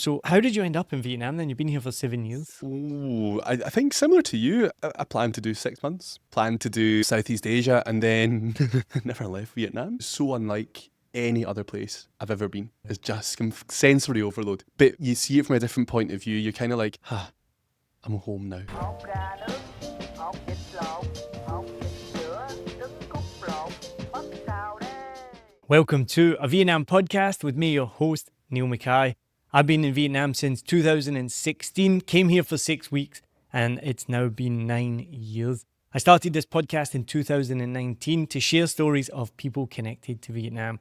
So how did you end up in Vietnam then? You've been here for 7 years. Ooh, I think similar to you, I planned to do 6 months, planned to do Southeast Asia, and then never left Vietnam. So unlike any other place I've ever been. It's just sensory overload. But you see it from a different point of view. You're kind of like, I'm home now. Welcome to a Vietnam podcast with me, your host, Neil Mackay. I've been in Vietnam since 2016, came here for 6 weeks, and it's now been 9 years. I started this podcast in 2019 to share stories of people connected to Vietnam.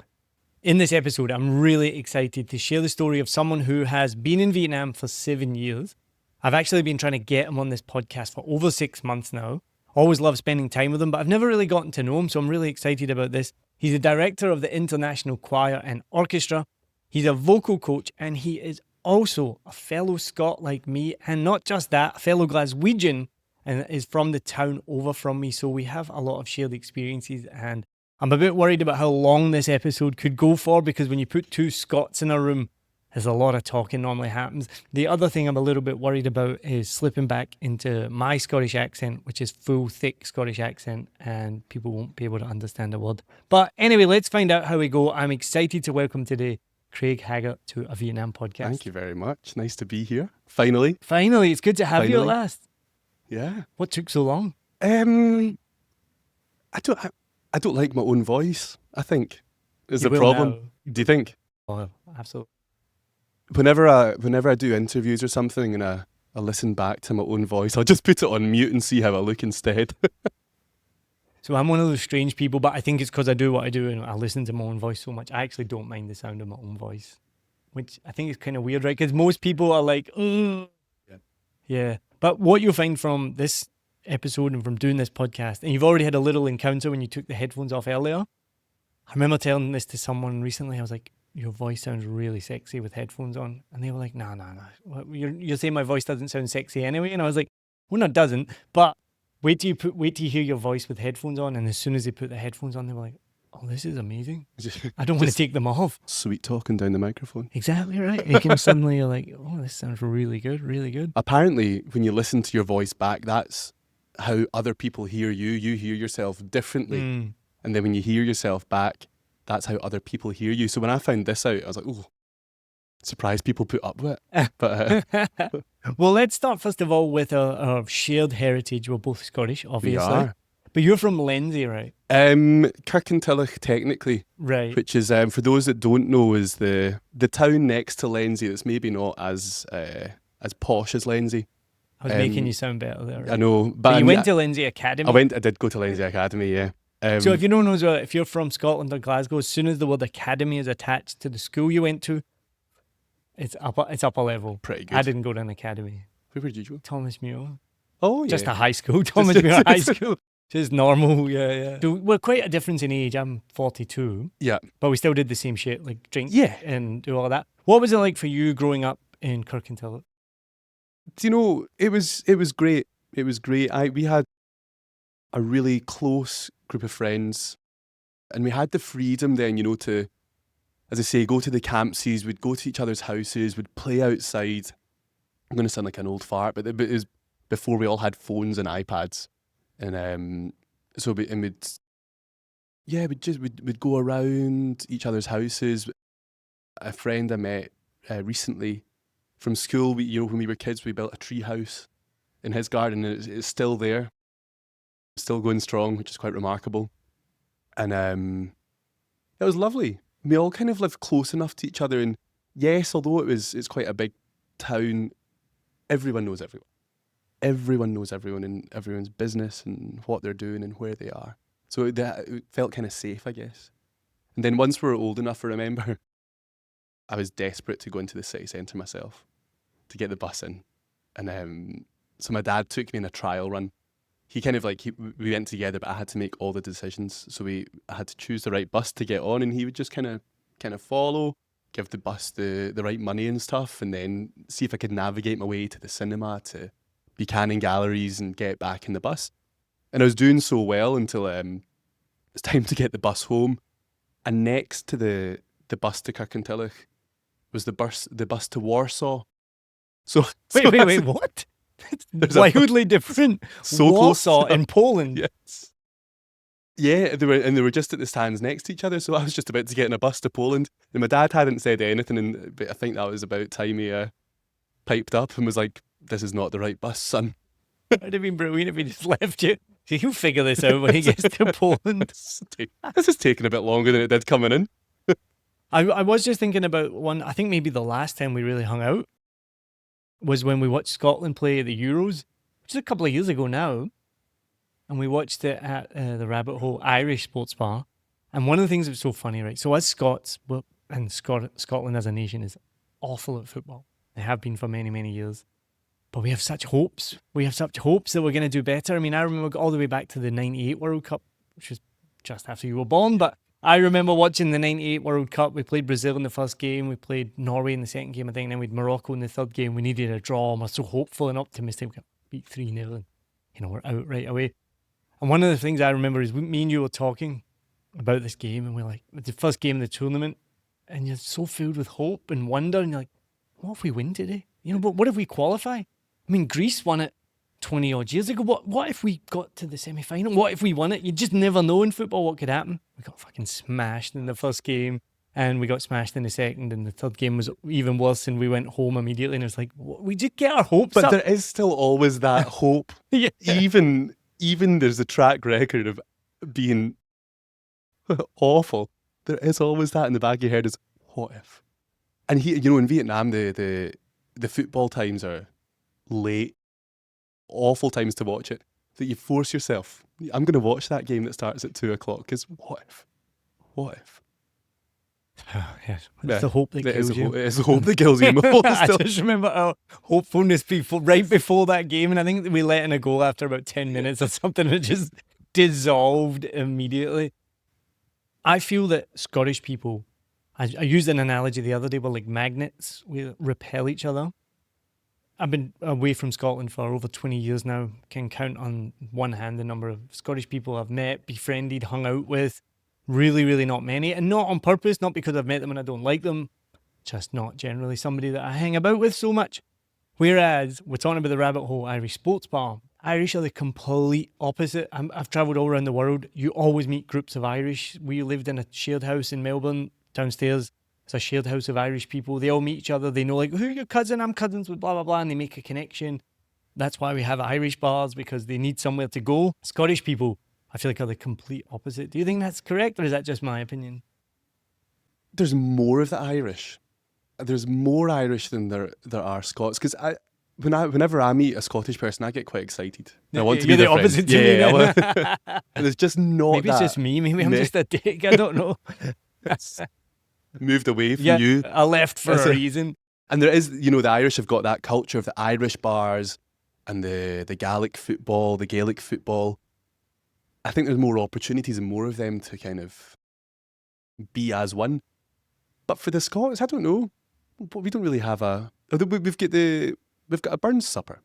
In this episode, I'm really excited to share the story of someone who has been in Vietnam for 7 years. I've actually been trying to get him on this podcast for over 6 months now. Always love spending time with him, but I've never really gotten to know him, so I'm really excited about this. He's a director of the International Choir and Orchestra. He's a vocal coach, and he is also a fellow Scot like me, and not just that, a fellow Glaswegian, and is from the town over from me, so we have a lot of shared experiences, and I'm a bit worried about how long this episode could go for, because when you put two Scots in a room, there's a lot of talking normally happens. The other thing I'm a little bit worried about is slipping back into my Scottish accent, which is full, thick Scottish accent, and people won't be able to understand a word. But anyway, let's find out how we go. I'm excited to welcome today Craig Haggart to a Vietnam podcast. Thank you very much. Nice to be here. Finally, it's good to have you at last. Yeah. What took so long? I don't like my own voice, I think, is You the will problem. now. Do you think? Oh, absolutely. Whenever I do interviews or something and I listen back to my own voice, I'll just put it on mute and see how I look instead. So I'm one of those strange people, but I think it's because I do what I do and I listen to my own voice so much. I actually don't mind the sound of my own voice, which I think is kind of weird, right? Because most people are like, ugh. Yeah. But what you'll find from this episode and from doing this podcast, and you've already had a little encounter when you took the headphones off earlier. I remember telling this to someone recently. I was like, your voice sounds really sexy with headphones on. And they were like, no. You're saying my voice doesn't sound sexy anyway? And I was like, well, no, it doesn't. But wait till you hear your voice with headphones on. And as soon as they put the headphones on, they were like, oh, this is amazing. I don't want to take them off. Sweet talking down the microphone. Exactly right. You can suddenly, you're like, oh, this sounds really good, really good. Apparently, when you listen to your voice back, that's how other people hear you. You hear yourself differently. And then when you hear yourself back, that's how other people hear you. So when I found this out, I was like, oh, surprised people put up with it. But well, let's start first of all with our shared heritage. We're both Scottish, obviously. We are. But you're from Lindsay, right? Kirkintilloch, technically. Right. Which is, for those that don't know, is the town next to Lindsay that's maybe not as posh as Lindsay. I was making you sound better there. Right? I know. But you went to Lindsay Academy? I did go to Lindsay Academy, yeah. So if you don't know, if you're from Scotland or Glasgow, as soon as the word academy is attached to the school you went to, it's upper level. Pretty good. I didn't go to an academy. Where did you go? Thomas Muir. Oh, yeah. Just a high school. Thomas Muir High School. Just normal, yeah. So we're quite a difference in age. I'm 42. Yeah. But we still did the same shit, like drink and do all that. What was it like for you growing up in Kirkintilloch? Do you know, it was great. It was great. We had a really close group of friends, and we had the freedom then, to, as I say, go to the campsies, we'd go to each other's houses, we'd play outside. I'm going to sound like an old fart, but it was before we all had phones and iPads. And we'd go around each other's houses. A friend I met recently from school, when we were kids, we built a tree house in his garden, and it's still there, still going strong, which is quite remarkable. And it was lovely. We all kind of lived close enough to each other, and yes, although it's quite a big town, everyone knows everyone. Everyone knows everyone and everyone's business and what they're doing and where they are. So it felt kind of safe, I guess. And then once we were old enough, I remember I was desperate to go into the city centre myself to get the bus in. And so my dad took me in a trial run. He kind of we went together, but I had to make all the decisions. So I had to choose the right bus to get on, and he would just kind of follow, give the bus the right money and stuff, and then see if I could navigate my way to the cinema, to Buchanan Galleries, and get back in the bus. And I was doing so well until it's time to get the bus home. And next to the bus to Kirkintilloch was the bus to Warsaw. So Wait, what? It's wildly different. So Warsaw close. in Poland. Yes. Yeah, they were just at the stands next to each other. So I was just about to get in a bus to Poland, and my dad hadn't said anything, but I think that was about time he piped up and was like, "This is not the right bus, son." It'd have been brilliant if he just left you. So he'll figure this out when he gets to Poland. This is taking a bit longer than it did coming in. I was just thinking about one, I think maybe the last time we really hung out was when we watched Scotland play at the Euros, which is a couple of years ago now. And we watched it at the Rabbit Hole Irish Sports Bar. And one of the things that was so funny, right? So as Scots, and Scotland as a nation is awful at football. They have been for many, many years. But we have such hopes. We have such hopes that we're going to do better. I mean, I remember all the way back to the 98 World Cup, which was just after you were born. But I remember watching the 98 World Cup. We played Brazil in the first game. We played Norway in the second game, I think. And then we had Morocco in the third game. We needed a draw. And we're so hopeful and optimistic. We got beat 3-0 and, we're out right away. And one of the things I remember is me and you were talking about this game. And we're like, it's the first game of the tournament. And you're so filled with hope and wonder. And you're like, what if we win today? But what if we qualify? I mean, Greece won it 20 odd years ago. What if we got to the semi-final? What if we won it? You just never know in football what could happen. We got fucking smashed in the first game, and we got smashed in the second, and the third game was even worse, and we went home immediately, and it was like, we just get our hopes up. But there is still always that hope. Yeah. Even there's a track record of being awful. There is always that in the back of your head is, what if? And in Vietnam, the football times are late, awful times to watch it, that you force yourself. I'm going to watch that game that starts at 2:00 because what if? Yes. It's the hope that kills you. It is the hope that kills you. I just remember our hopefulness right before that game, and I think we let in a goal after about 10 minutes or something. It just dissolved immediately. I feel that Scottish people, I used an analogy the other day, but like magnets, we repel each other. I've been away from Scotland for over 20 years now. Can count on one hand the number of Scottish people I've met, befriended, hung out with. Really, really not many. And not on purpose, not because I've met them and I don't like them. Just not generally somebody that I hang about with so much. Whereas, we're talking about the Rabbit Hole Irish Sports Bar. Irish are the complete opposite. I've travelled all around the world. You always meet groups of Irish. We lived in a shared house in Melbourne, downstairs. It's a shared house of Irish people. They all meet each other. They know, like, who's your cousin? I'm cousins with blah, blah, blah. And they make a connection. That's why we have Irish bars, because they need somewhere to go. Scottish people, I feel like, are the complete opposite. Do you think that's correct, or is that just my opinion? There's more of the Irish. There's more Irish than there are Scots. Because whenever I meet a Scottish person, I get quite excited. I want to be the their opposite friend. to me. And there's just not Maybe that. it's just me. Maybe I'm just a dick. I don't know. Moved away from you. I left for a reason. And there is, the Irish have got that culture of the Irish bars and the Gaelic football, the Gaelic football. I think there's more opportunities and more of them to kind of be as one. But for the Scots, I don't know. We don't really have we've got a Burns supper.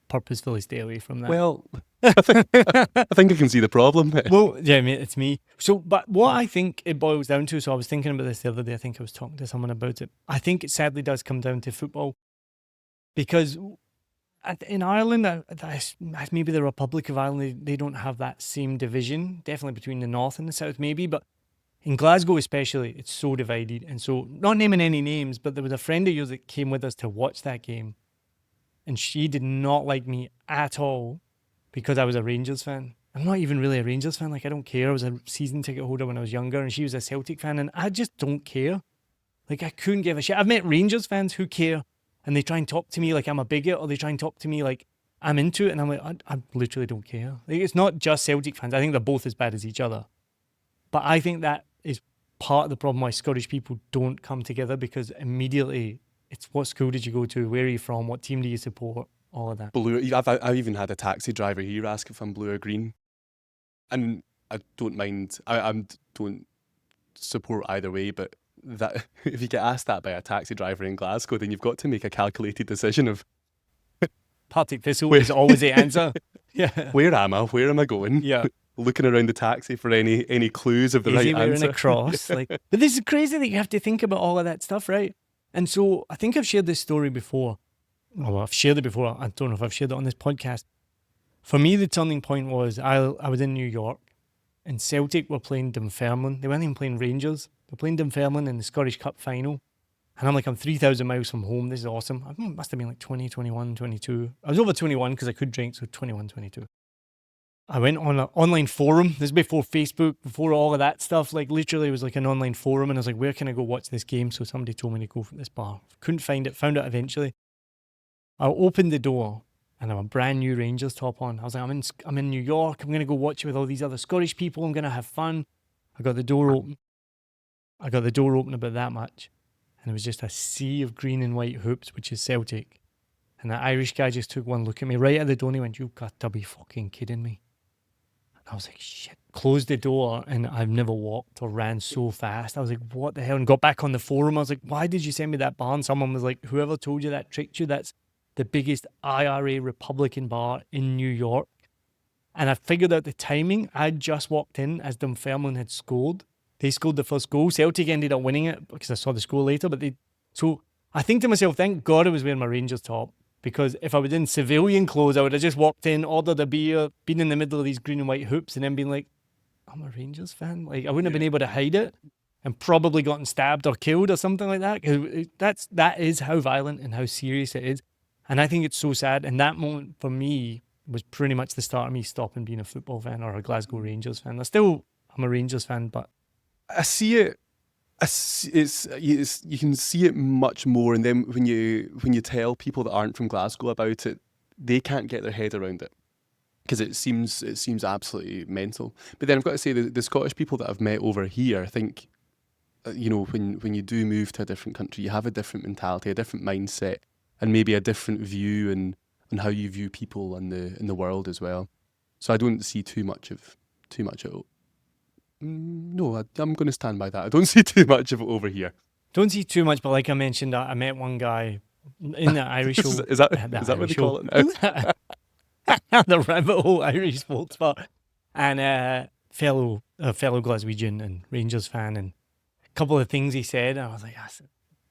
Purposefully stay away from that. Well, I think I can see the problem. Well, yeah, mate, it's me. So, but what I think it boils down to, so I was thinking about this the other day, I think I was talking to someone about it. I think it sadly does come down to football. Because in Ireland, maybe the Republic of Ireland, they don't have that same division, definitely between the North and the South maybe, but in Glasgow especially, it's so divided. And so, not naming any names, but there was a friend of yours that came with us to watch that game. And she did not like me at all because I was a Rangers fan. I'm not even really a Rangers fan. Like, I don't care. I was a season ticket holder when I was younger, and she was a Celtic fan, and I just don't care. Like, I couldn't give a shit. I've met Rangers fans who care, and they try and talk to me like I'm a bigot, or they try and talk to me like I'm into it, and I'm like, I literally don't care. Like, it's not just Celtic fans. I think they're both as bad as each other. But I think that is part of the problem why Scottish people don't come together, because immediately it's what school did you go to, where are you from, what team do you support, all of that. Blue. I've even had a taxi driver here ask if I'm blue or green, and I don't mind. I don't support either way, but that if you get asked that by a taxi driver in Glasgow, then you've got to make a calculated decision of Partick Thistle is always the answer. Yeah. Where am I? Where am I going? Yeah. looking around the taxi for any clues of the Easy right wearing answer. a cross. But this is crazy that you have to think about all of that stuff, right? And so I think I've shared this story before. Well, I've shared it before. I don't know if I've shared it on this podcast. For me, the turning point was I was in New York and Celtic were playing Dunfermline. They weren't even playing Rangers. They were playing Dunfermline in the Scottish Cup final. And I'm 3,000 miles from home. This is awesome. I must have been 20, 21, 22. I was over 21 because I could drink, so 21, 22. I went on an online forum. This is before Facebook, before all of that stuff. Literally, it was an online forum. And I was like, where can I go watch this game? So somebody told me to go for this bar. Couldn't find it. Found it eventually. I opened the door and I have a brand new Rangers top on. I was like, I'm in New York. I'm going to go watch it with all these other Scottish people. I'm going to have fun. I got the door open. About that much. And it was just a sea of green and white hoops, which is Celtic. And that Irish guy just took one look at me right at the door and he went, "You've got to be fucking kidding me." I was like, shit. Closed the door and I've never walked or ran so fast. I was like, what the hell? And got back on the forum. I was like, why did you send me that bar? And someone was like, whoever told you that tricked you. That's the biggest IRA Republican bar in New York. And I figured out the timing. I'd just walked in as Dunfermline had scored. They scored the first goal. Celtic ended up winning it because I saw the score later. So I think to myself, thank God I was wearing my Rangers top. Because if I was in civilian clothes, I would have just walked in, ordered a beer, been in the middle of these green and white hoops, and then been like, I'm a Rangers fan. I wouldn't have been able to hide it and probably gotten stabbed or killed or something like that. Because that is how violent and how serious it is. And I think it's so sad. And that moment for me was pretty much the start of me stopping being a football fan or a Glasgow Rangers fan. I'm a Rangers fan, but I see it. You can see it much more, and then when you tell people that aren't from Glasgow about it, they can't get their head around it because it seems absolutely mental. But then I've got to say the Scottish people that I've met over here, I think, when you do move to a different country, you have a different mentality, a different mindset, and maybe a different view on how you view people in the world as well. So I don't see too much of it. No, I'm going to stand by that. I don't see too much of it over here. Don't see too much, but like I mentioned, I met one guy in the Irish hole. Is that what they call it now? The rabbit hole Irish sports bar. And a fellow Glaswegian and Rangers fan, and a couple of things he said, I was like,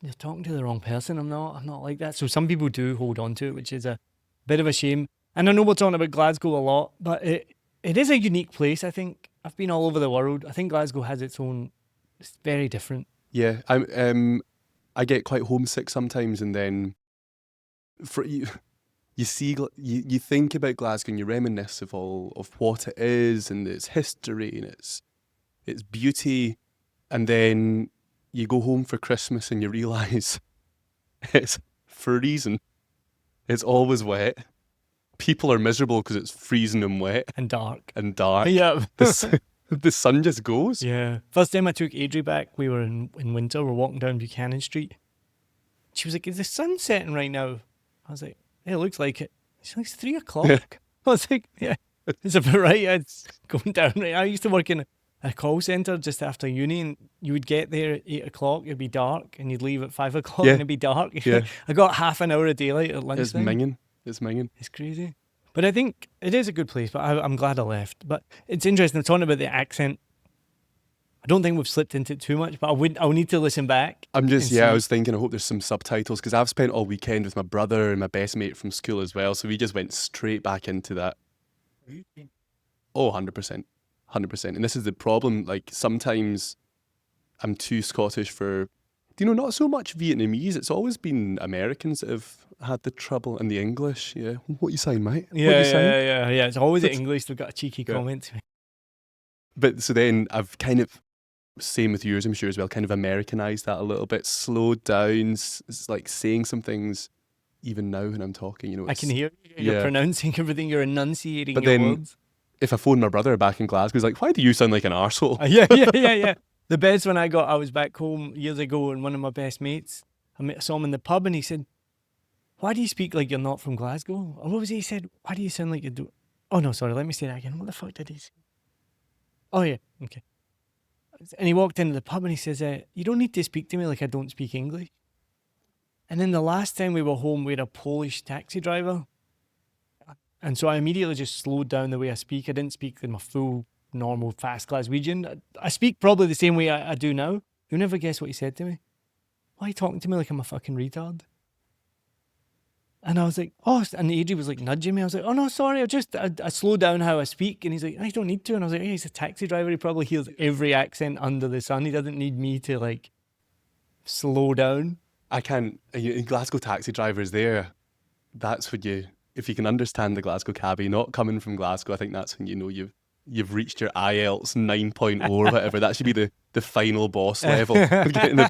you're talking to the wrong person. I'm not like that. So some people do hold on to it, which is a bit of a shame. And I know we're talking about Glasgow a lot, but it is a unique place, I think. I've been all over the world. I think Glasgow has its own. It's very different. Yeah, I get quite homesick sometimes, and then for you think about Glasgow and you reminisce of all of what it is and its history and its beauty, and then you go home for Christmas and you realise it's freezing. It's always wet. People are miserable because it's freezing and wet. And dark. Yeah. The sun just goes. Yeah. First time I took Adri back, we were in winter, we're walking down Buchanan Street. She was like, is the sun setting right now? I was like, yeah, it looks like it. She's like, it's 3 o'clock. Yeah. I was like, yeah, it's about right. It's going down right. I used to work in a call centre just after uni, and you would get there at 8 o'clock, it'd be dark, and you'd leave at 5 o'clock and it'd be dark. Yeah. I got half an hour of daylight at lunchtime. It's minging. It's crazy. But I think it is a good place, but I'm glad I left. But it's interesting, talking about the accent. I don't think we've slipped into it too much, but I'll need to listen back. I was thinking, I hope there's some subtitles, because I've spent all weekend with my brother and my best mate from school as well, so we just went straight back into that. Oh, 100%. 100%. And this is the problem, sometimes I'm too Scottish for, not so much Vietnamese. It's always been Americans that have had the trouble, and the English. Yeah. What you saying, mate? Yeah. It's always the English. They've got a cheeky comment to me. But so then I've kind of, same with yours, I'm sure as well, kind of Americanized that a little bit, slowed down. It's like saying some things even now when I'm talking, I can hear you're pronouncing everything, you're enunciating but your then, words. If I phone my brother back in Glasgow, he's like, why do you sound like an arsehole? Yeah. The best one I was back home years ago, and one of my best mates, I saw him in the pub, and he said, why do you speak like you're not from Glasgow? Or what was it he said? Why do you sound like you do? Oh no, sorry, let me say that again. What the fuck did he say? Oh yeah, okay. And he walked into the pub and he says, you don't need to speak to me like I don't speak English. And then the last time we were home, we had a Polish taxi driver. And so I immediately just slowed down the way I speak. I didn't speak in my full normal, fast Glaswegian. I speak probably the same way I do now. You'll never guess what he said to me. Why are you talking to me like I'm a fucking retard? And I was like, oh, and Adrian was like nudging me. I was like, oh no, sorry, I slow down how I speak. And he's like, I don't need to. And I was like, hey, he's a taxi driver. He probably hears every accent under the sun. He doesn't need me to like slow down. I can't. In Glasgow taxi drivers there, that's when if you can understand the Glasgow cabbie not coming from Glasgow, I think that's when you know you've reached your IELTS 9.0 or whatever. That should be the final boss level. Get in the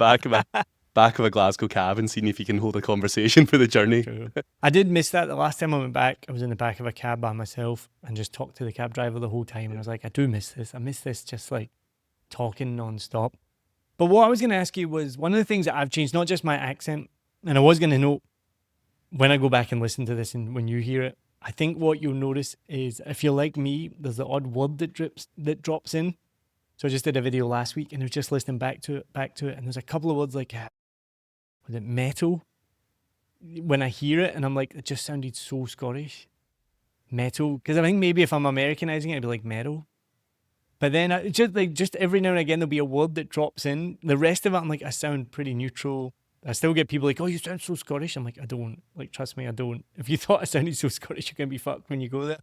back of a Glasgow cab and seeing if you can hold a conversation for the journey. True. I did miss that. The last time I went back, I was in the back of a cab by myself and just talked to the cab driver the whole time. And I was like, I do miss this. I miss this just like talking non-stop. But what I was going to ask you was one of the things that I've changed, not just my accent, and I was going to note when I go back and listen to this and when you hear it, I think what you'll notice is if you're like me, there's the odd word that drops in. So I just did a video last week and I was just listening back to it, and there's a couple of words like, was it metal? When I hear it and I'm like, it just sounded so Scottish. Metal. Because I think maybe if I'm Americanizing it, it'd be like metal. But then just every now and again, there'll be a word that drops in. The rest of it, I'm like, I sound pretty neutral. I still get people like, oh, you sound so Scottish. I'm like, I don't. Like, trust me, I don't. If you thought I sounded so Scottish, you're going to be fucked when you go there.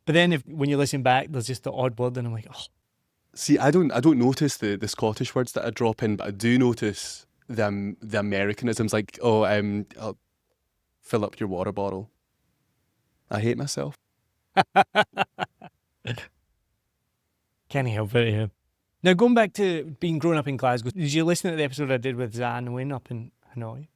But then when you listen back, there's just the odd word and I'm like, oh. See, I don't notice the Scottish words that I drop in, but I do notice the Americanisms like, I'll fill up your water bottle. I hate myself. Can't help it, yeah. Now, going back to growing up in Glasgow, did you listen to the episode I did with Zan Wynn up in Hanoi?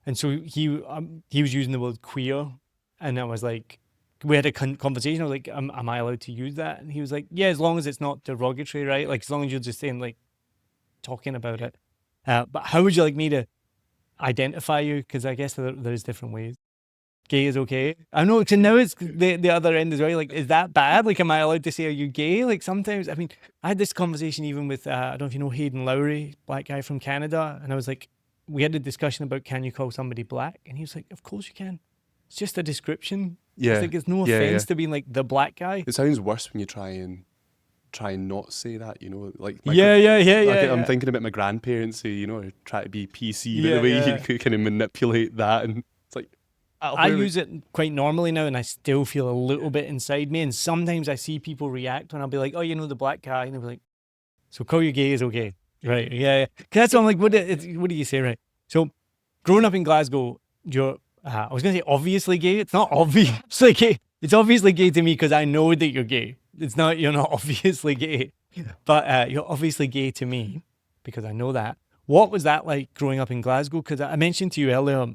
And so he was using the word queer, and I was like, we had a conversation. I was like, am I allowed to use that? And he was like, yeah, as long as it's not derogatory, right? Like, as long as you're just saying, like, talking about it. But how would you like me to identify you? Because I guess there's different ways. Gay is okay. I know, because now it's the other end as well. Like, is that bad? Like, am I allowed to say, are you gay? Like, sometimes, I mean, I had this conversation even with, I don't know if you know Hayden Lowry, black guy from Canada. And I was like, we had a discussion about, can you call somebody black? And he was like, of course you can. It's just a description. Yeah. It's like, it's no offense to being like the black guy. It sounds worse when you try and not say that, you know, like I'm thinking about my grandparents who, try to be PC, but the way you kind of manipulate that, and it's like I use it quite normally now, and I still feel a little bit inside me. And sometimes I see people react when I'll be like, "Oh, the black guy," and they'll be like, "So call you gay is okay, right?" Yeah. Cause that's what I'm like. What do you say, right? So, growing up in Glasgow, you're I was gonna say obviously gay. It's not obviously gay. It's obviously gay to me because I know that you're gay. You're not obviously gay, but you're obviously gay to me because I know that. What was that like growing up in Glasgow? Because I mentioned to you earlier,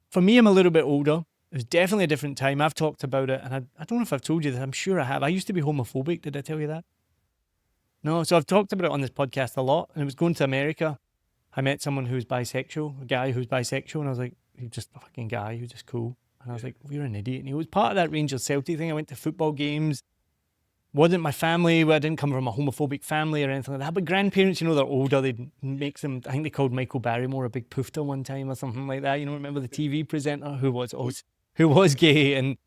for me, I'm a little bit older. It was definitely a different time. I've talked about it, and I don't know if I've told you that. I'm sure I have. I used to be homophobic. Did I tell you that? No. So I've talked about it on this podcast a lot, and it was going to America. I met someone who was bisexual, a guy who's bisexual, and I was like, he's just a fucking guy, he was just cool. And I was like, you're an idiot. And he was part of that Rangers Celtic thing. I went to football games. Wasn't my family, I didn't come from a homophobic family or anything like that. But grandparents, they're older, they'd make some, I think they called Michael Barrymore a big poofter one time or something like that. Remember the TV presenter who was gay, and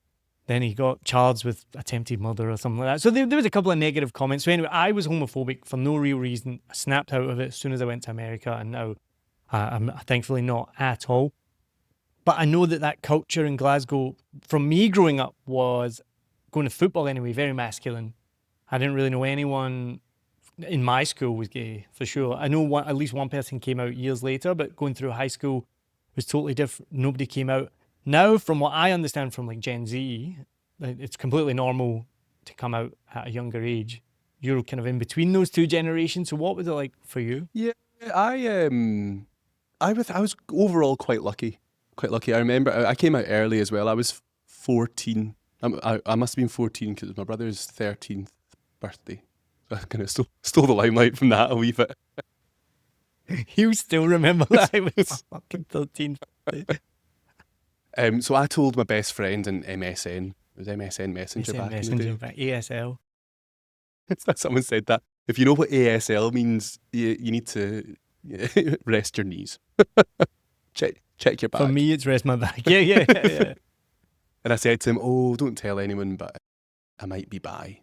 then he got charged with attempted murder or something like that. So there was a couple of negative comments. So anyway, I was homophobic for no real reason. I snapped out of it as soon as I went to America, and now I'm thankfully not at all. But I know that culture in Glasgow, from me growing up, was going to football anyway, very masculine. I didn't really know anyone in my school was gay, for sure. I know at least one person came out years later, but going through high school was totally different. Nobody came out. Now, from what I understand from like Gen Z, it's completely normal to come out at a younger age. You're kind of in between those two generations. So what was it like for you? Yeah, I was overall quite lucky. I remember I came out early as well. I was 14. I must have been 14 because it was my brother's 13th birthday. So I kind of stole the limelight from that a wee bit. You still remember that? It was fucking 13th birthday. So I told my best friend in MSN. It was MSN Messenger back in the day. ASL. Someone said that. If you know what ASL means, you need to rest your knees. Check your back. For me, it's rest my back. Yeah. And I said to him, "Oh, don't tell anyone, but I might be bi."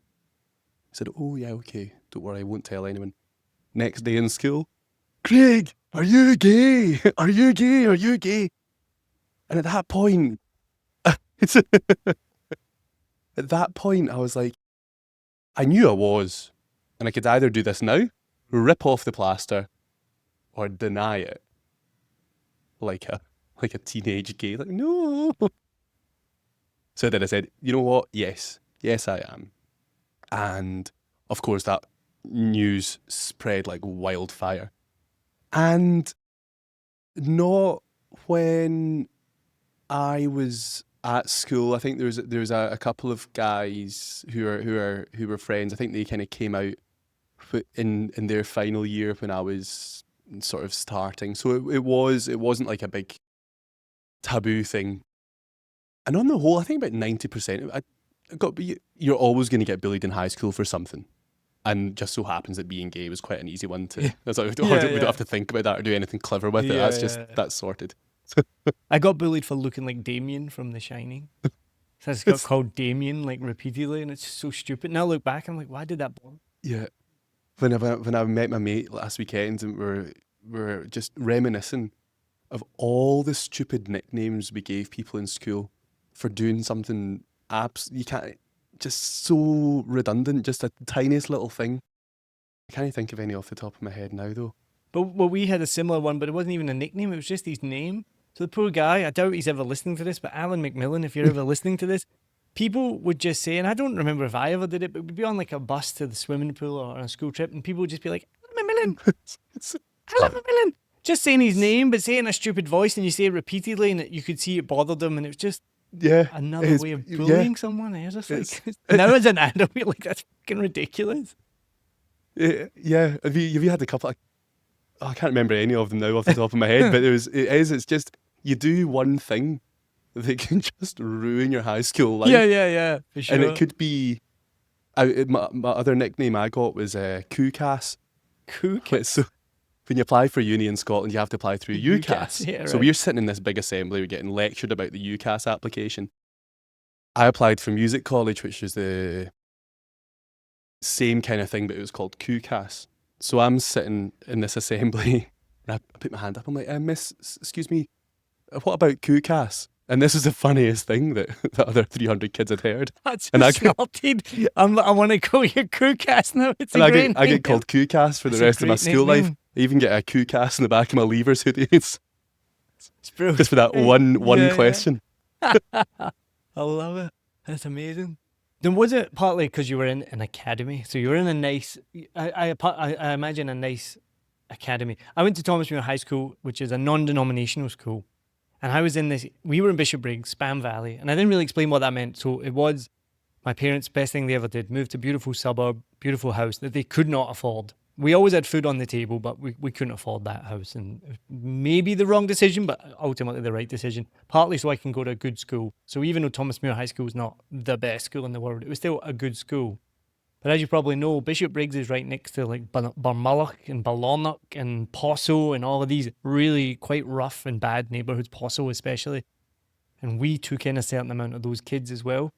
said, oh yeah, okay, don't worry, I won't tell anyone. Next day in school, Craig, are you gay? Are you gay? Are you gay? And at that point, at that point, I was like, I knew I was, and I could either do this now, rip off the plaster, or deny it, like a teenage gay. Like, no. So then I said, you know what? Yes, I am. And of course, that news spread like wildfire. And not when I was at school. I think there was a couple of guys who were friends. I think they kind of came out in their final year when I was sort of starting. So it wasn't like a big taboo thing. And on the whole, I think about 90%. You're always going to get bullied in high school for something. And just so happens that being gay was quite an easy one to. That's like, we don't have to think about that or do anything clever with it. That's sorted. I got bullied for looking like Damien from The Shining. So I just got called Damien like repeatedly, and it's just so stupid. Now I look back, I'm like, why did that bother? Yeah. When I met my mate last weekend, and we're just reminiscing of all the stupid nicknames we gave people in school for doing something you can't, just so redundant, just a tiniest little thing. I can't think of any off the top of my head now though. But we had a similar one, but it wasn't even a nickname, it was just his name. So the poor guy, I doubt he's ever listening to this, but Alan McMillan, if you're ever listening to this, people would just say, and I don't remember if I ever did it, but we'd be on like a bus to the swimming pool or on a school trip, and people would just be like, Alan McMillan, Alan McMillan. Just saying his name, but saying a stupid voice, and you say it repeatedly, and you could see it bothered them, and it was just another way of bullying someone. I was just like, now as an adult, you're like, that's fucking ridiculous. Yeah. Have you had a couple? I can't remember any of them now off the top of my head, but it's just, you do one thing that can just ruin your high school life. Yeah, for sure. And it could be, my other nickname I got was Kukas. Kukas? So when you apply for uni in Scotland, you have to apply through UCAS. Yeah, right. So we're sitting in this big assembly, we're getting lectured about the UCAS application. I applied for music college, which was the same kind of thing, but it was called QCAS. So I'm sitting in this assembly, and I put my hand up. I'm like, miss, excuse me, what about QCAS? And this is the funniest thing that the other 300 kids had heard. That's snorted. I want to call you QCAS now. It's a great name. I get called QCAS for the rest of my school life. I even get a QCAS in the back of my levers hoodie. It's brilliant. Just for that one question. I love it. That's amazing. Then was it partly because you were in an academy? So you were in a nice, I imagine a nice academy. I went to Thomasmuir High School, which is a non-denominational school. And I was in this, we were in Bishopbriggs, Spam Valley. And I didn't really explain what that meant. So it was my parents' best thing they ever did, moved to a beautiful suburb, beautiful house that they could not afford. We always had food on the table, but we couldn't afford that house. And maybe the wrong decision, but ultimately the right decision. Partly so I can go to a good school. So even though Thomasmuir High School is not the best school in the world, it was still a good school. But as you probably know, Bishopbriggs is right next to like Barmulloch and Ballonock and Posso and all of these really quite rough and bad neighbourhoods, Posso especially. And we took in a certain amount of those kids as well.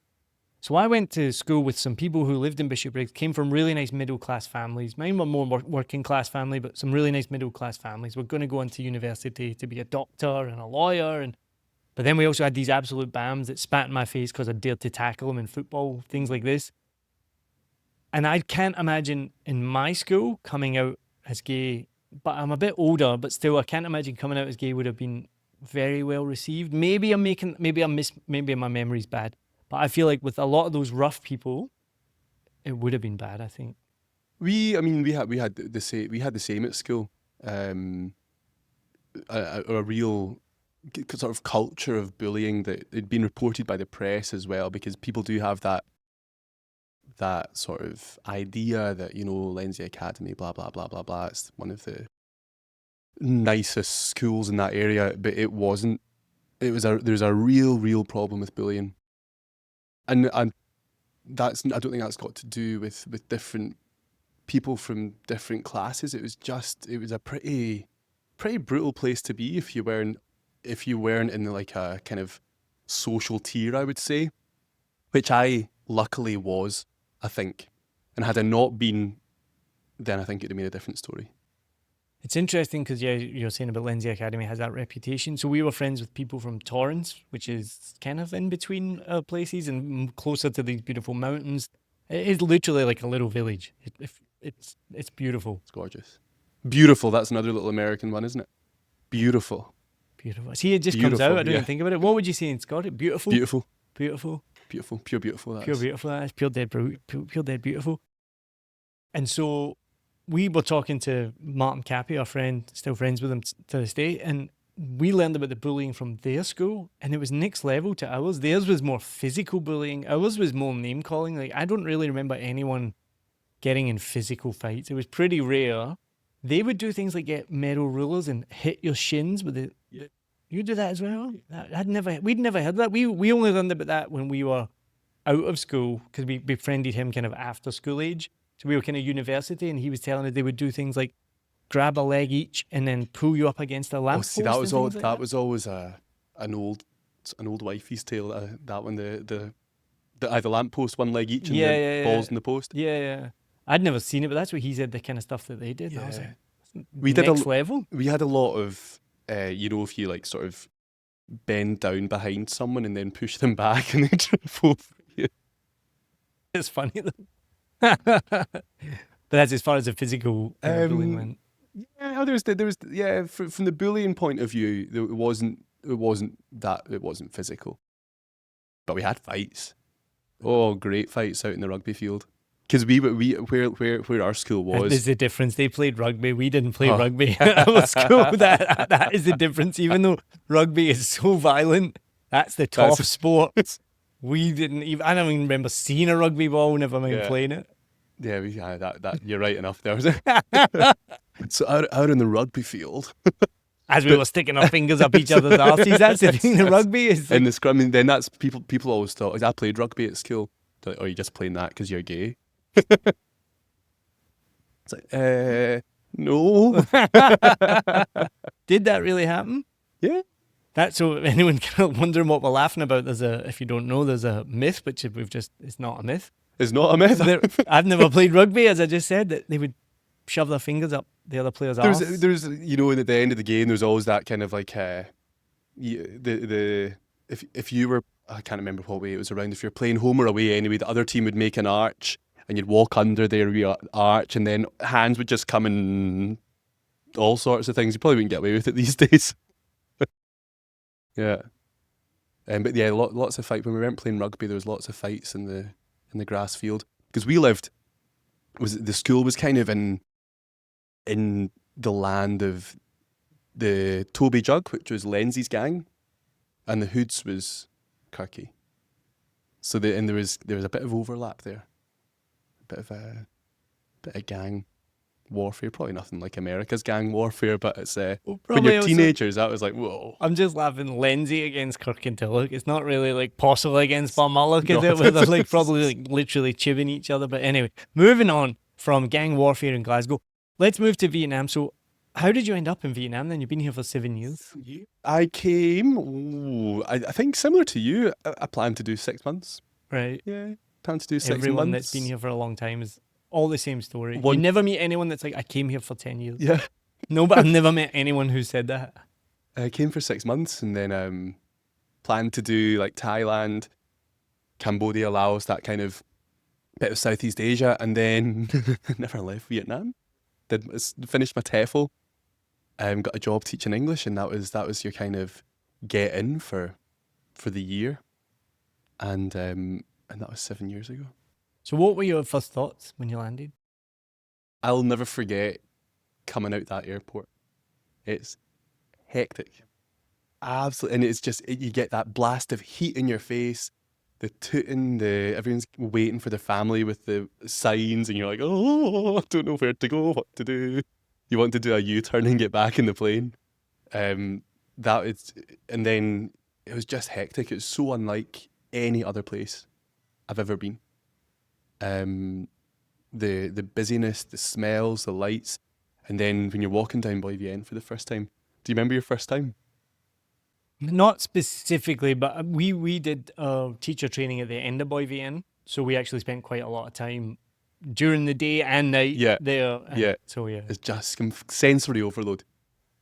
So I went to school with some people who lived in Bishopbriggs, came from really nice middle-class families. Mine were more working-class family, but some really nice middle-class families. We're going to go into university to be a doctor and a lawyer. But then we also had these absolute bams that spat in my face because I dared to tackle them in football, things like this. And I can't imagine in my school coming out as gay, but I'm a bit older, but still I can't imagine coming out as gay would have been very well received. Maybe my memory's bad. But I feel like with a lot of those rough people, it would have been bad, I think. We had the same at school. A real sort of culture of bullying that had been reported by the press as well, because people do have that sort of idea that, you know, Lenzie Academy, blah blah blah blah blah, it's one of the nicest schools in that area, but it wasn't. There's a real problem with bullying. And I don't think that's got to do with different people from different classes. It was a pretty brutal place to be if you weren't in like a kind of social tier, I would say, which I luckily was, I think. And had I not been, then I think it'd have been a different story. It's interesting because you're saying about Lindsay Academy has that reputation. So we were friends with people from Torrance, which is kind of in between places and closer to these beautiful mountains. It is literally like a little village. It's beautiful. It's gorgeous. Beautiful. That's another little American one, isn't it? Beautiful. Beautiful. See, it just Beautiful, comes out. I don't yeah. even think about it. What would you say in Scottish? Beautiful. Beautiful. Beautiful. Beautiful. Pure beautiful. That Pure is. beautiful. That's pure dead beautiful. And so we were talking to Martin Cappy, our friend, still friends with him to this day, and we learned about the bullying from their school, and it was next level to ours. Theirs was more physical bullying. Ours was more name calling. Like, I don't really remember anyone getting in physical fights. It was pretty rare. They would do things like get metal rulers and hit your shins with it. Yeah. You do that as well? We'd never heard that. We only learned about that when we were out of school because we befriended him kind of after school age. So we were kind of university, and he was telling us they would do things like grab a leg each and then pull you up against a lamp. Oh, see, that was always an old wifey's tale. That one, the lamppost, one leg each, and the balls in the post. Yeah. I'd never seen it, but that's what he said. The kind of stuff that they did. Yeah. I was like, we did next level. We had a lot of, if you like sort of bend down behind someone and then push them back and then trip over you. It's funny though. But that's as far as the physical bullying went. Yeah, there was from the bullying point of view, it wasn't physical, but we had fights. Oh, great fights out in the rugby field. Because where our school was. There's the difference. They played rugby. We didn't play rugby at our school. That is the difference. Even though rugby is so violent, that's the tough sport. We didn't even. I don't even remember seeing a rugby ball. Never mind playing it. Yeah, that you're right enough there. So out in the rugby field, as we were sticking our fingers up each other's arses. That's the thing. The rugby is. In the scrum, and then that's people always thought. I played rugby at school. They're like, oh, you're just playing that because you're gay. It's like, no. Did that really happen? Yeah. That's so anyone kind of wondering what we're laughing about. If you don't know, there's a myth, which it's not a myth. It's not a myth. I've never played rugby, as I just said, that they would shove their fingers up the other player's arse. There's at the end of the game, there's always that kind of like if you were, I can't remember what way it was around. If you're playing home or away anyway, the other team would make an arch and you'd walk under their arch, and then hands would just come and all sorts of things. You probably wouldn't get away with it these days. Yeah. But yeah, lots of fights. When we weren't playing rugby, there was lots of fights in the grass field. Because the school was kind of in the land of the Toby Jug, which was Lindsay's gang, and the Hoods was Kirky. So there was a bit of overlap there, a bit of gang warfare. Probably nothing like America's gang warfare, but it's when you're teenagers, that was like, whoa. I'm just laughing. Lindsay against Kirkintilloch. It's not really like Possil against Balmulloch, is it? Where they're like probably like literally chipping each other. But anyway, moving on from gang warfare in Glasgow, let's move to Vietnam. So how did you end up in Vietnam then? You've been here for 7 years. I came, I think similar to you, I planned to do 6 months. Right. Yeah, planned to do 6 months. Everyone that's been here for a long time is all the same story. You never meet anyone that's like, I came here for 10 years. Yeah. No, but I've never met anyone who said that. I came for 6 months and then planned to do like Thailand, Cambodia, Laos, that kind of bit of Southeast Asia, and then never left Vietnam. Finished my TEFL, got a job teaching English, and that was your kind of get in for the year, and that was 7 years ago. So what were your first thoughts when you landed? I'll never forget coming out that airport. It's hectic. Absolutely. And it's just, you get that blast of heat in your face, the tooting, everyone's waiting for their family with the signs, and you're like, oh, I don't know where to go, what to do. You want to do a U-turn and get back in the plane. And then it was just hectic. It was so unlike any other place I've ever been. The busyness, the smells, the lights, and then when you're walking down Hoi An for the first time. Do you remember your first time? Not specifically, but we did teacher training at the end of Hoi An, so we actually spent quite a lot of time during the day and night Yeah, there. And yeah. So yeah. It's just sensory overload.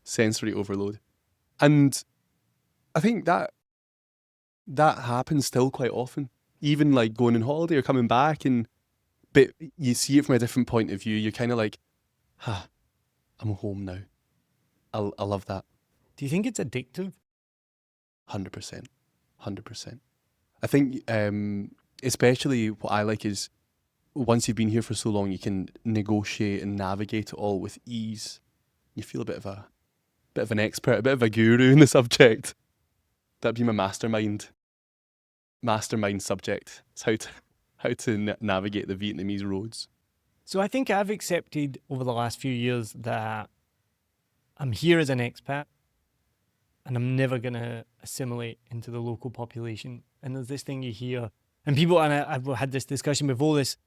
Sensory overload. And I think that happens still quite often. Even like going on holiday or coming back, but you see it from a different point of view. You're kind of like, I'm home now. I love that. Do you think it's addictive? 100%. 100%. I think especially what I like is once you've been here for so long, you can negotiate and navigate it all with ease. You feel a bit of an expert, a bit of a guru in the subject. That'd be my mastermind subject. It's how to navigate the Vietnamese roads. So I think I've accepted over the last few years that I'm here as an expat and I'm never going to assimilate into the local population. And there's this thing you hear, and people, and I've had this discussion before, this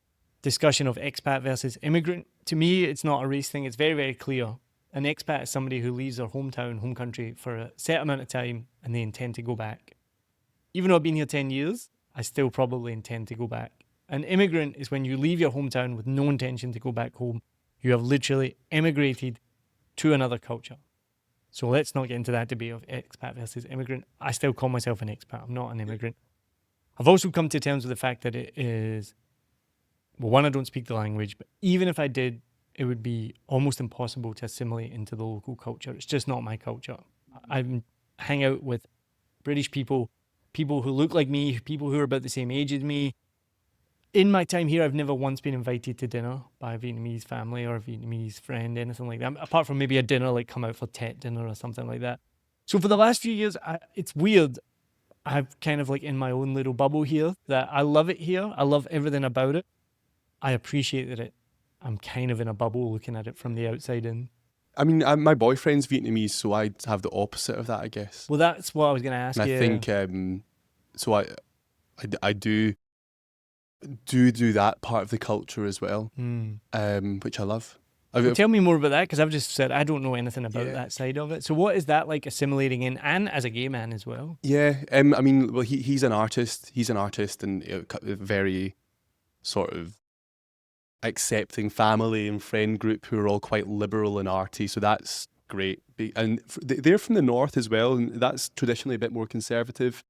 discussion of expat versus immigrant. To me, it's not a race thing. It's very, very clear. An expat is somebody who leaves their hometown, home country for a set amount of time and they intend to go back. Even though I've been here 10 years, I still probably intend to go back. An immigrant is when you leave your hometown with no intention to go back home. You have literally emigrated to another culture. So let's not get into that debate of expat versus immigrant. I still call myself an expat. I'm not an immigrant. I've also come to terms with the fact that it is, well, one, I don't speak the language, but even if I did, it would be almost impossible to assimilate into the local culture. It's just not my culture. I hang out with British people who look like me, people who are about the same age as me. In my time here, I've never once been invited to dinner by a Vietnamese family or a Vietnamese friend, anything like that, apart from maybe a dinner, like come out for Tet dinner or something like that. So for the last few years, it's weird. I've kind of like in my own little bubble here that I love it here. I love everything about it. I appreciate that I'm kind of in a bubble looking at it from the outside in. I mean, my boyfriend's Vietnamese, so I have the opposite of that, I guess. Well, that's what I was going to ask you. And I think, so I do that part of the culture as well, which I love. Well, tell me more about that, because I've just said I don't know anything about that side of it. So what is that like assimilating in, and as a gay man as well? Yeah, I mean, well, he's an artist. He's an artist and very sort of accepting family and friend group who are all quite liberal and arty. So that's great. And they're from the north as well, and that's traditionally a bit more conservative.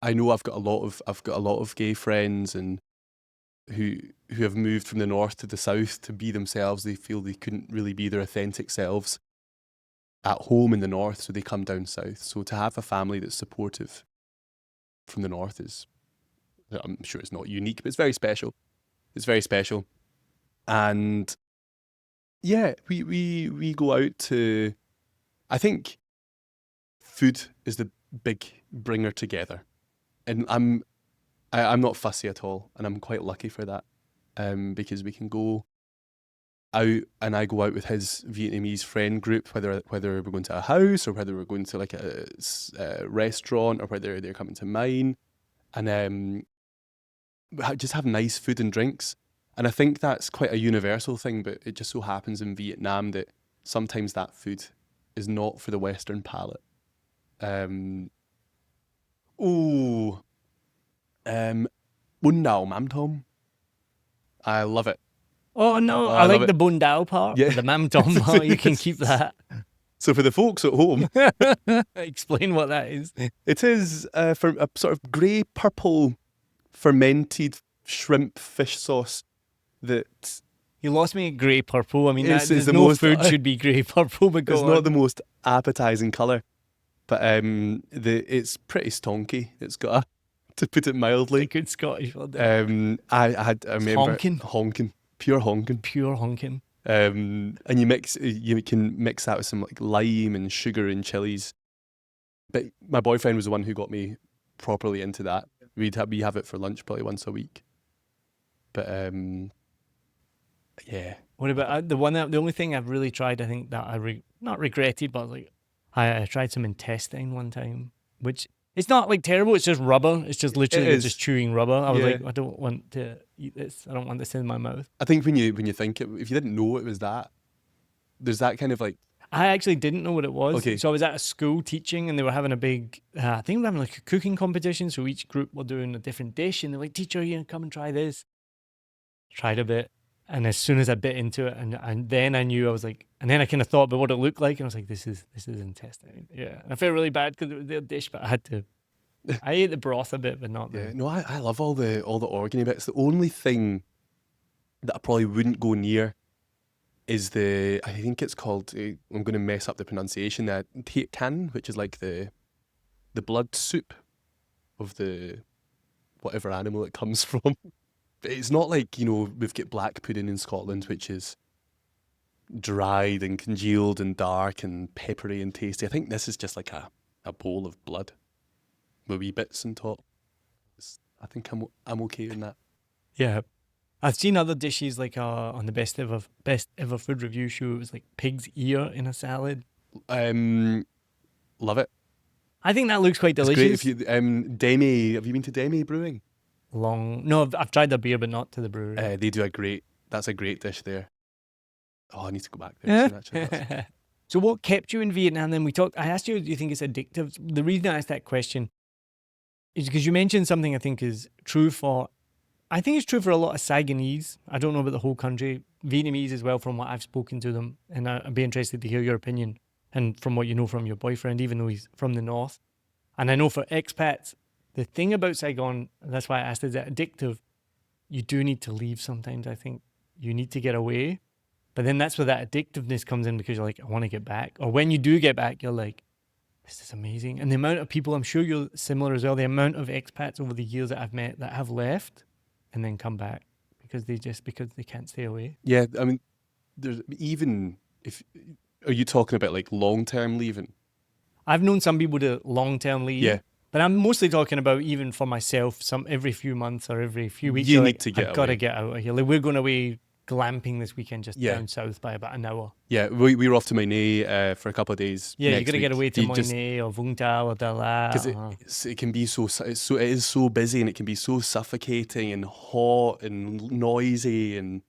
I know I've got a lot of gay friends and who have moved from the north to the south to be themselves. They feel they couldn't really be their authentic selves at home in the north, so they come down south. So to have a family that's supportive from the north is, I'm sure it's not unique, but it's very special. It's very special. And yeah, we go out to, I think food is the big bringer together. And I'm not fussy at all, and I'm quite lucky for that, because we can go out, and I go out with his Vietnamese friend group, whether we're going to a house or whether we're going to like a restaurant or whether they're coming to mine, and just have nice food and drinks. And I think that's quite a universal thing, but it just so happens in Vietnam that sometimes that food is not for the Western palate. Bún đào mắm tôm. I love it. Oh no, I like the bun dao part, yeah. The mam tom part. You can keep that. So for the folks at home, explain what that is. It is for a sort of grey purple fermented shrimp fish sauce that. You lost me at grey purple. I mean, most, food should be grey purple, but it's not the most appetising colour. But it's pretty stonky. It's got to put it mildly. A good Scottish word. I remember honking, pure honking. And you can mix that with some like lime and sugar and chilies. But my boyfriend was the one who got me properly into that. We have it for lunch probably once a week. But yeah. What about the only thing I've really tried? I think that I not regretted, but like I tried some intestine one time, which it's not like terrible. It's just rubber. It's just literally just chewing rubber. I was like, I don't want to eat this. I don't want this in my mouth. I think when you think it, if you didn't know it was that, there's that kind of like. I actually didn't know what it was. Okay. So I was at a school teaching, and they were having a big, I think they were having like a cooking competition. So each group were doing a different dish, and they're like, "Teacher, you come and try this." tried a bit. And as soon as I bit into it, and then I knew, I was like, and then I kind of thought about what it looked like, and I was like, this is intestine. Yeah, I felt really bad because it was their dish, but I had to. I ate the broth a bit, but not Yeah, the. no, I love all the organy bits. The only thing that I probably wouldn't go near is I think it's called, I'm going to mess up the pronunciation, Hoi An, which is like the blood soup of the whatever animal it comes from. But it's not like, we've got black pudding in Scotland, which is dried and congealed and dark and peppery and tasty. I think this is just like a bowl of blood with wee bits on top. I think I'm okay in that. Yeah, I've seen other dishes like on the best ever food review show. It was like pig's ear in a salad. Love it. I think that looks quite delicious. It's great if you Demi. Have you been to Demi Brewing? No, I've tried their beer, but not to the brewery. They do that's a great dish there. Oh, I need to go back there soon, actually. So what kept you in Vietnam then? I asked you, do you think it's addictive? The reason I asked that question is because you mentioned something I think is true I think it's true for a lot of Saigonese. I don't know about the whole country. Vietnamese as well, from what I've spoken to them. And I'd be interested to hear your opinion and from what you know from your boyfriend, even though he's from the north. And I know for expats, the thing about Saigon, that's why I asked, is it addictive? You do need to leave sometimes, I think. You need to get away. But then that's where that addictiveness comes in, because you're like, I want to get back. Or when you do get back, you're like, this is amazing. And the amount of people, I'm sure you're similar as well, the amount of expats over the years that I've met that have left and then come back because they can't stay away. Yeah, I mean, there's even are you talking about like long-term leaving? I've known some people to long-term leave. Yeah. But I'm mostly talking about even for myself, every few months or every few weeks. You need like, to get I've got to get out of here. Like, we're going away glamping this weekend just down south by about an hour. Yeah, we were off to Mainé for a couple of days. Yeah, you got to get away to Mainé or Vung Tau or Dalat. Because it can be it is so busy, and it can be so suffocating and hot and noisy and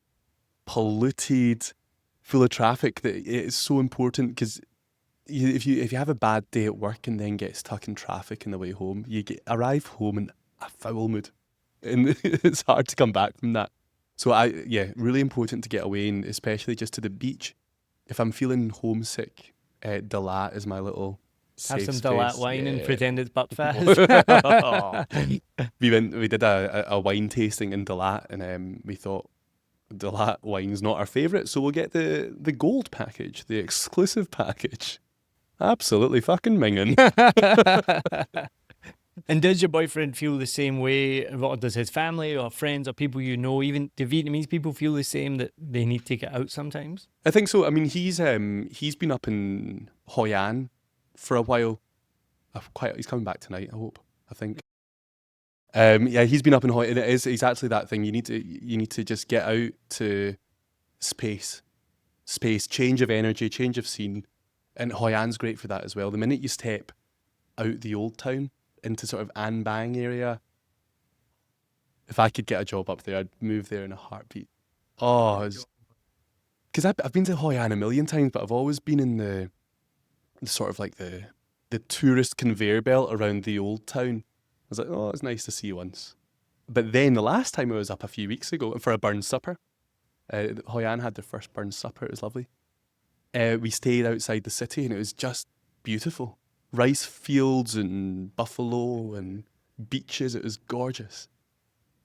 polluted, full of traffic, that it's so important. Because if you have a bad day at work and then get stuck in traffic on the way home, arrive home in a foul mood, and it's hard to come back from that. So really important to get away, and especially just to the beach. If I'm feeling homesick, Dalat is my little safe have some space. Dalat wine and pretend it's butt-fast. We did a wine tasting in Dalat, and we thought Dalat wine's not our favourite, so we'll get the gold package, the exclusive package. Absolutely fucking minging. And does your boyfriend feel the same way? Or does his family or friends or people you know, even the Vietnamese people, feel the same, that they need to get out sometimes? I think so. I mean, he's been up in Hoi An for a while. He's coming back tonight, I think. He's been up in Hoi An. It is exactly that thing. You need to just get out to space, change of energy, change of scene. And Hoi An's great for that as well. The minute you step out the old town into sort of An Bang area, if I could get a job up there, I'd move there in a heartbeat. Oh, because I've been to Hoi An a million times, but I've always been in the sort of like the tourist conveyor belt around the old town. I was like, oh, it's nice to see you once. But then the last time I was up a few weeks ago for a burn supper, Hoi An had their first burn supper. It was lovely. We stayed outside the city, and it was just beautiful. Rice fields and buffalo and beaches. It was gorgeous.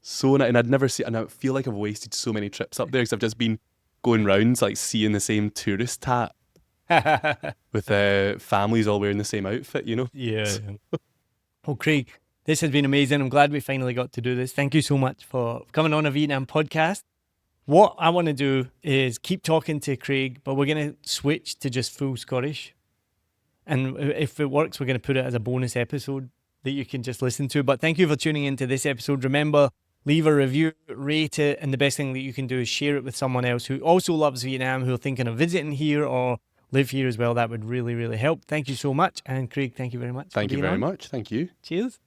So nice. And I'd never seen, and I feel like I've wasted so many trips up there because I've just been going round, like seeing the same tourist tat with families all wearing the same outfit, you know? Yeah. Well, Craig, this has been amazing. I'm glad we finally got to do this. Thank you so much for coming on a Vietnam podcast. What I want to do is keep talking to Craig, but we're going to switch to just full Scottish. And if it works, we're going to put it as a bonus episode that you can just listen to. But thank you for tuning into this episode. Remember, leave a review, rate it, and the best thing that you can do is share it with someone else who also loves Vietnam, who are thinking of visiting here or live here as well. That would really, really help. Thank you so much. And Craig, thank you very much. Thank you very much. Thank you. Cheers.